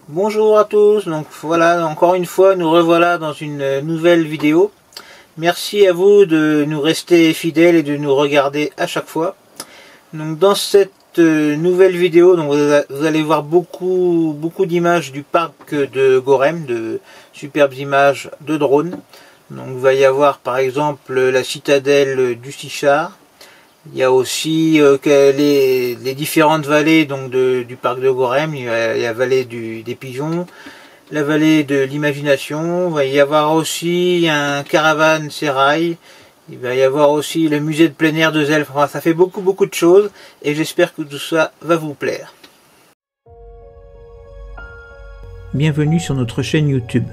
Bonjour à tous, donc voilà, encore une fois, nous revoilà dans une nouvelle vidéo. Merci à vous de nous rester fidèles et de nous regarder à chaque fois. Donc dans cette nouvelle vidéo, donc vous allez voir beaucoup d'images du parc de Gorem, de superbes images de drones. Donc il va y avoir par exemple la citadelle du Sichar. Il y a aussi les différentes vallées donc du parc de Gorem. Il y a la vallée des pigeons, la vallée de l'imagination. Il va y avoir aussi un caravansérail. Il va y avoir aussi le musée de plein air de Zelf. Enfin, ça fait beaucoup de choses et j'espère que tout ça va vous plaire. Bienvenue sur notre chaîne YouTube.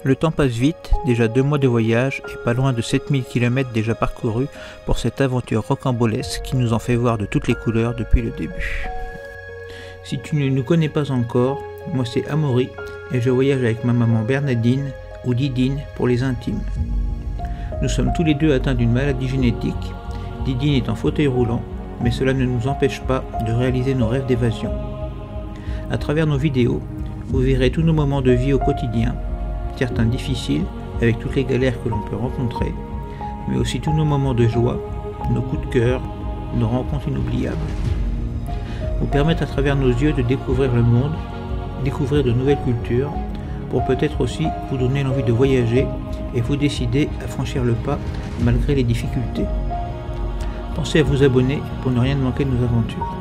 Le temps passe vite, déjà 2 mois de voyage et pas loin de 7000 km déjà parcourus pour cette aventure rocambolesque qui nous en fait voir de toutes les couleurs depuis le début. Si tu ne nous connais pas encore, moi c'est Amaury et je voyage avec ma maman Bernadine ou Didine pour les intimes. Nous sommes tous les deux atteints d'une maladie génétique. Didine est en fauteuil roulant, mais cela ne nous empêche pas de réaliser nos rêves d'évasion. À travers nos vidéos, vous verrez tous nos moments de vie au quotidien, certains difficiles, avec toutes les galères que l'on peut rencontrer, mais aussi tous nos moments de joie, nos coups de cœur, nos rencontres inoubliables. Vous permettre à travers nos yeux de découvrir le monde, découvrir de nouvelles cultures, pour peut-être aussi vous donner l'envie de voyager et vous décider à franchir le pas malgré les difficultés. Pensez à vous abonner pour ne rien manquer de nos aventures.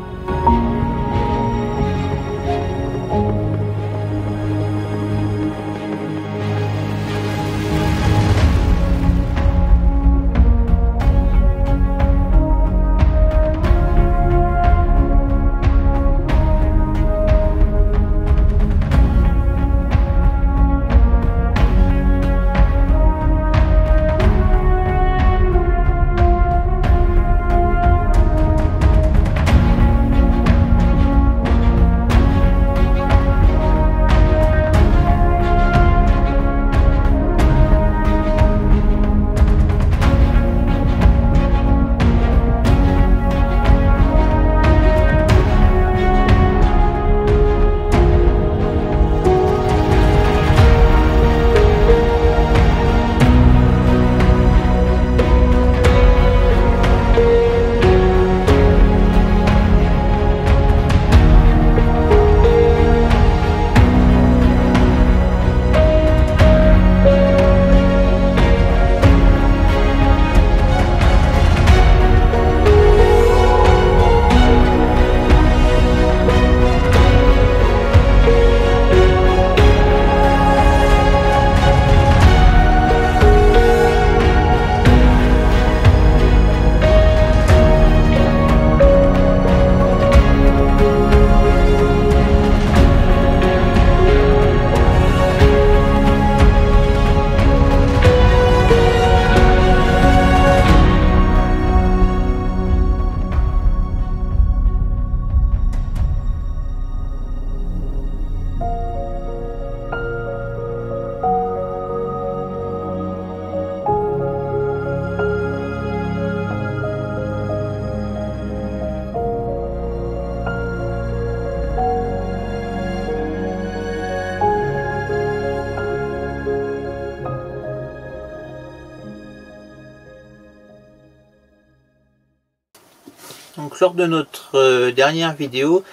Donc lors de notre dernière vidéo,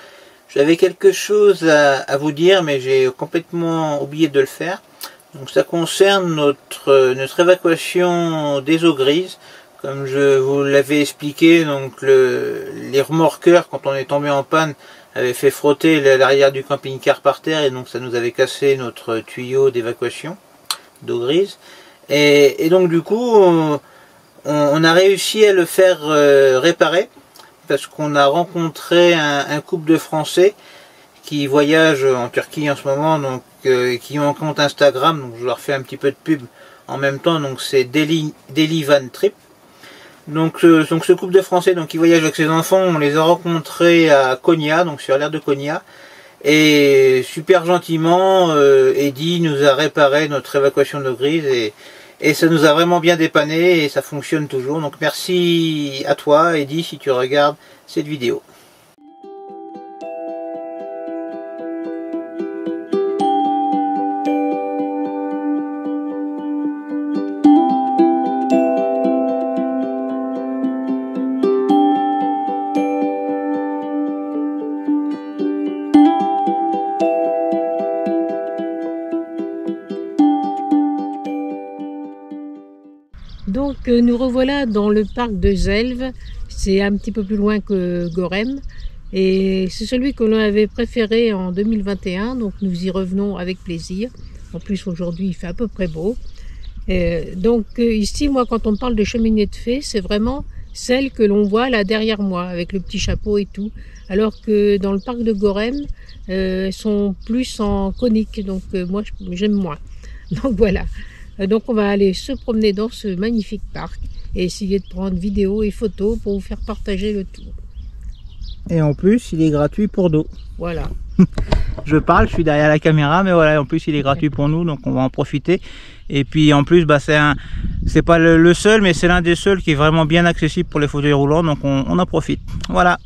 j'avais quelque chose à vous dire, mais j'ai complètement oublié de le faire. Donc ça concerne notre évacuation des eaux grises. Comme je vous l'avais expliqué, donc les remorqueurs, quand on est tombé en panne, avaient fait frotter l'arrière du camping-car par terre et donc ça nous avait cassé notre tuyau d'évacuation d'eau grise. Et donc du coup, on a réussi à le faire réparer. Parce qu'on a rencontré un couple de Français qui voyagent en Turquie en ce moment, donc qui ont un compte Instagram, donc je leur fais un petit peu de pub en même temps, donc c'est Daily Van Trip. Donc ce couple de Français donc, qui voyage avec ses enfants, on les a rencontrés à Konya, donc sur l'aire de Konya, et super gentiment, Eddy nous a réparé notre évacuation d'eau grise, et ça nous a vraiment bien dépanné, et ça fonctionne toujours. Donc merci à toi, Eddy, si tu regardes cette vidéo. nous revoilà dans le parc de Zelve. C'est un petit peu plus loin que Gorem. Et c'est celui que l'on avait préféré en 2021, donc nous y revenons avec plaisir. En plus, aujourd'hui, il fait à peu près beau. Donc ici, moi, quand on parle de cheminée de fées, c'est vraiment celle que l'on voit là derrière moi, avec le petit chapeau et tout. Alors que dans le parc de Gorem, elles sont plus en conique, donc moi, j'aime moins. Donc voilà. Donc on va aller se promener dans ce magnifique parc et essayer de prendre vidéos et photos pour vous faire partager le tour. Et en plus, il est gratuit pour nous. Voilà. Je parle, je suis derrière la caméra, mais voilà, en plus il est gratuit pour nous, donc on va en profiter. Et puis en plus, bah, c'est pas le seul, mais c'est l'un des seuls qui est vraiment bien accessible pour les fauteuils roulants, donc on en profite. Voilà.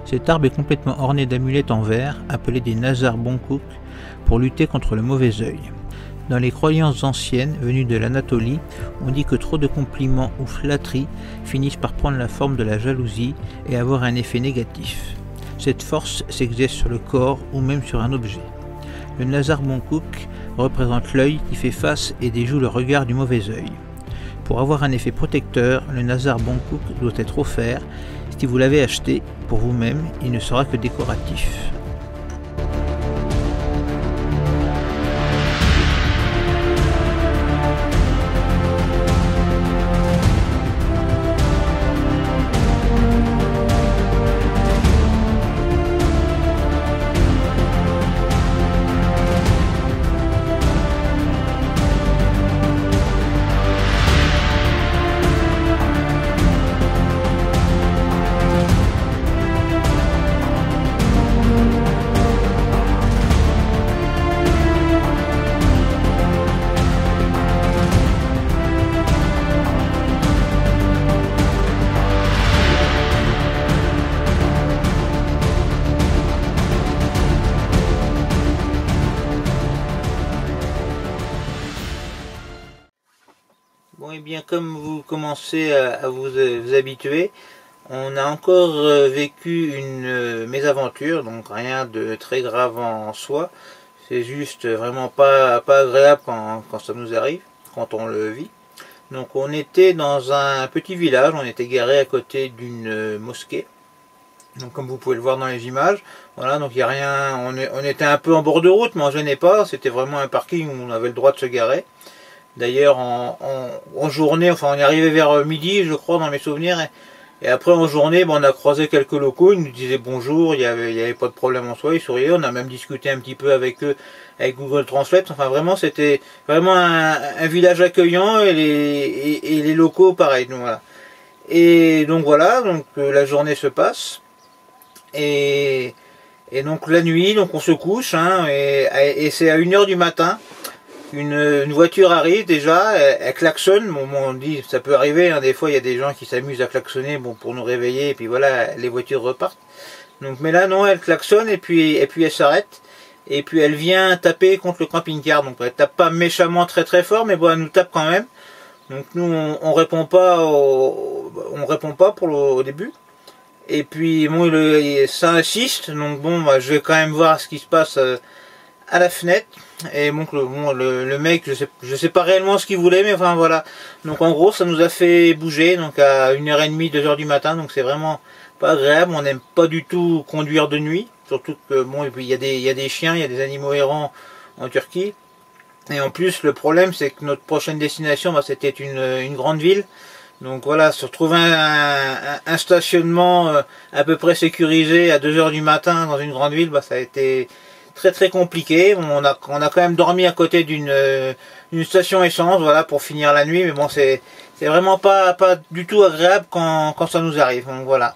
Cet arbre est complètement orné d'amulettes en verre, appelées des Nazar Bonkouk, pour lutter contre le mauvais œil. Dans les croyances anciennes venues de l'Anatolie, on dit que trop de compliments ou flatteries finissent par prendre la forme de la jalousie et avoir un effet négatif. Cette force s'exerce sur le corps ou même sur un objet. Le Nazar Bonkouk représente l'œil qui fait face et déjoue le regard du mauvais œil. Pour avoir un effet protecteur, le Nazar Bonkouk doit être offert. Si vous l'avez acheté pour vous-même, il ne sera que décoratif. Bon, et bien comme vous commencez à vous habituer, on a encore vécu une mésaventure, donc rien de très grave en soi. C'est juste vraiment pas agréable quand ça nous arrive, quand on le vit. Donc on était dans un petit village, on était garé à côté d'une mosquée. Donc comme vous pouvez le voir dans les images, voilà, donc il n'y a rien, on était un peu en bord de route, mais on ne gênait pas, c'était vraiment un parking où on avait le droit de se garer. D'ailleurs en journée, enfin on est arrivé vers midi je crois dans mes souvenirs, et après en journée on a croisé quelques locaux, ils nous disaient bonjour, il y avait pas de problème en soi, ils souriaient, on a même discuté un petit peu avec eux, avec Google Translate, enfin vraiment c'était vraiment un village accueillant, et les locaux pareil, donc voilà. Et donc voilà, donc la journée se passe, et donc la nuit, donc on se couche, hein, et c'est à 1h du matin, une voiture arrive déjà, elle klaxonne, bon, on dit ça peut arriver, hein, des fois il y a des gens qui s'amusent à klaxonner pour nous réveiller, et puis voilà, les voitures repartent. Donc mais là non, elle klaxonne, et puis elle s'arrête, et puis elle vient taper contre le camping-car, donc elle tape pas méchamment très fort, mais bon elle nous tape quand même. Donc nous on répond pas au début. Et puis bon ça insiste, donc bon bah, je vais quand même voir ce qui se passe à la fenêtre. Et bon, le mec, je sais pas réellement ce qu'il voulait, mais enfin voilà. Donc en gros ça nous a fait bouger, donc à 1h30, 2h du matin, donc c'est vraiment pas agréable. On n'aime pas du tout conduire de nuit, surtout que bon, et puis il y a des chiens, il y a des animaux errants en Turquie. Et en plus le problème c'est que notre prochaine destination, bah, c'était une grande ville. Donc voilà, se retrouver un stationnement à peu près sécurisé à 2h du matin dans une grande ville, bah, ça a été très compliqué. On a quand même dormi à côté d'une station essence, voilà, pour finir la nuit, mais bon c'est vraiment pas du tout agréable quand ça nous arrive, donc voilà.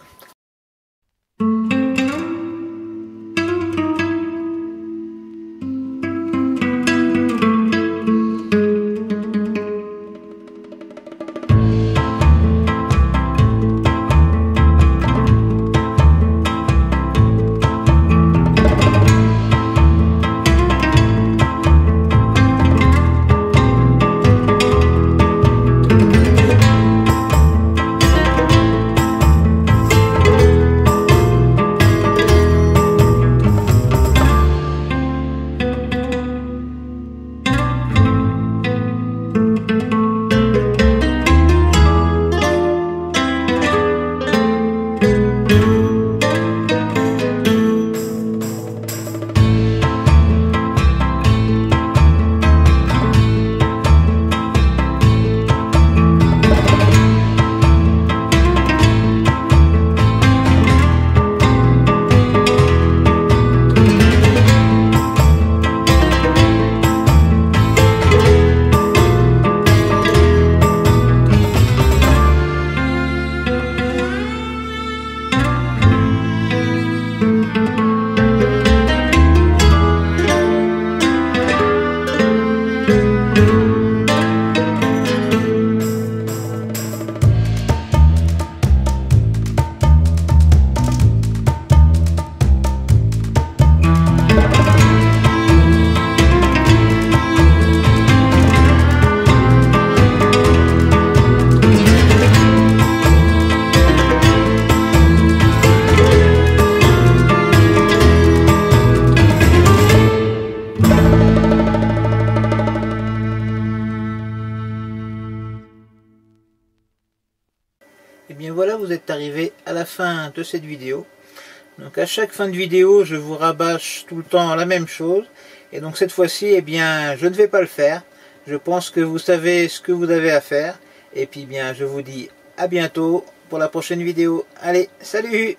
fin de cette vidéo. Donc à chaque fin de vidéo, je vous rabâche tout le temps la même chose. Et donc cette fois-ci, eh bien, je ne vais pas le faire. Je pense que vous savez ce que vous avez à faire. Et puis bien, je vous dis à bientôt pour la prochaine vidéo. Allez, salut!